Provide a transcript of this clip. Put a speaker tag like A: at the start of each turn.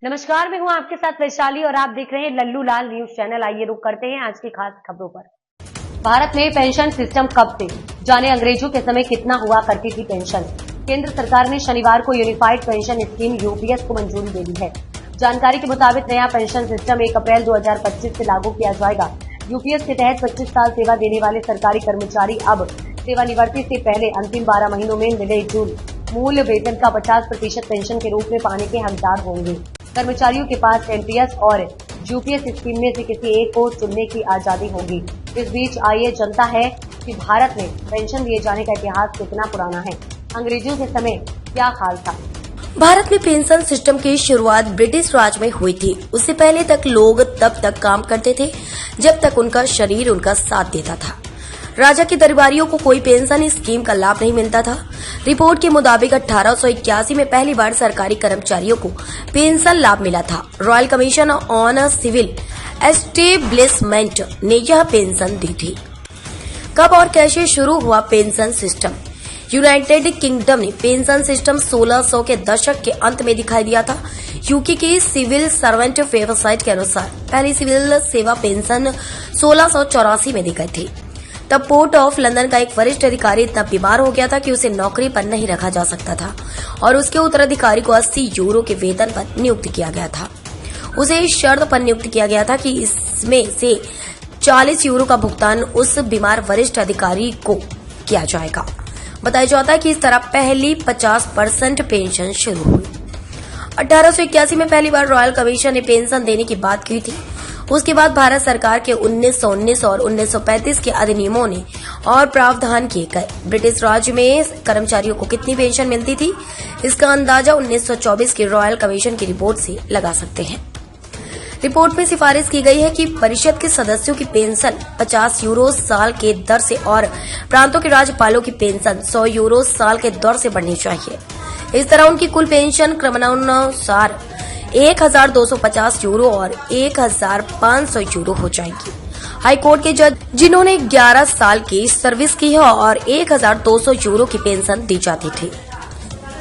A: नमस्कार, मैं हूं आपके साथ वैशाली और आप देख रहे हैं लल्लू लाल न्यूज चैनल। आइए रुक करते हैं आज की खास खबरों पर। भारत में पेंशन सिस्टम कब से, जाने अंग्रेजों के समय कितना हुआ करती थी पेंशन। केंद्र सरकार ने शनिवार को यूनिफाइड पेंशन स्कीम यूपीएस को मंजूरी दे दी है। जानकारी के मुताबिक नया पेंशन सिस्टम 1 अप्रैल 2025 से लागू किया जाएगा। यूपीएस के तहत 25 साल सेवा देने वाले सरकारी कर्मचारी अब सेवानिवृत्ति से पहले अंतिम 12 महीनों में मिले जुल मूल वेतन का 50% पेंशन के रूप में पाने के हकदार होंगे। कर्मचारियों के पास एनपीएस और यूपीएस स्कीम में से किसी एक को चुनने की आजादी होगी। इस बीच आइए जनता है कि भारत में पेंशन दिए जाने का इतिहास कितना पुराना है, अंग्रेजों के समय क्या हाल था।
B: भारत में पेंशन सिस्टम की शुरुआत ब्रिटिश राज में हुई थी। उससे पहले तक लोग तब तक काम करते थे जब तक उनका शरीर उनका साथ देता था। राजा के दरबारियों को कोई पेंशन स्कीम का लाभ नहीं मिलता था। रिपोर्ट के मुताबिक 1881 में पहली बार सरकारी कर्मचारियों को पेंशन लाभ मिला था। Royal commission on civil establishment ने यह पेंशन दी थी। कब और कैसे शुरू हुआ पेंशन सिस्टम? यूनाइटेड किंगडम ने पेंशन सिस्टम 1600 के दशक के अंत में दिखाई दिया था। यूके की सिविल सर्वेंट वेबसाइट के अनुसार पहली सिविल सेवा पेंशन 1684 में दी गई थी। तब पोर्ट ऑफ लंदन का एक वरिष्ठ अधिकारी इतना बीमार हो गया था कि उसे नौकरी पर नहीं रखा जा सकता था और उसके उत्तराधिकारी को 80 यूरो के वेतन पर नियुक्त किया गया था। उसे इस शर्त पर नियुक्त किया गया था कि इसमें से 40 यूरो का भुगतान उस बीमार वरिष्ठ अधिकारी को किया जाएगा। बताया जाता है कि इस तरह पहली 50% पेंशन शुरू हुई। 1881 में पहली बार रॉयल कमीशन ने पेंशन देने की बात की थी। उसके बाद भारत सरकार के 1919 और 1935 के अधिनियमों ने और प्रावधान किए गए। ब्रिटिश राज में कर्मचारियों को कितनी पेंशन मिलती थी, इसका अंदाजा 1924 की रॉयल कमीशन की रिपोर्ट से लगा सकते हैं। रिपोर्ट में सिफारिश की गई है कि परिषद के सदस्यों की पेंशन 50 यूरो साल के दर से और प्रांतों के राज्यपालों की पेंशन 100 यूरो साल के दर से बढ़नी चाहिए। इस तरह उनकी कुल पेंशन क्रमानुसार 1250 यूरो और 1500 यूरो हो जाएगी। हाईकोर्ट के जज जिन्होंने 11 साल की सर्विस की है और 1200 यूरो की पेंशन दी जाती थी।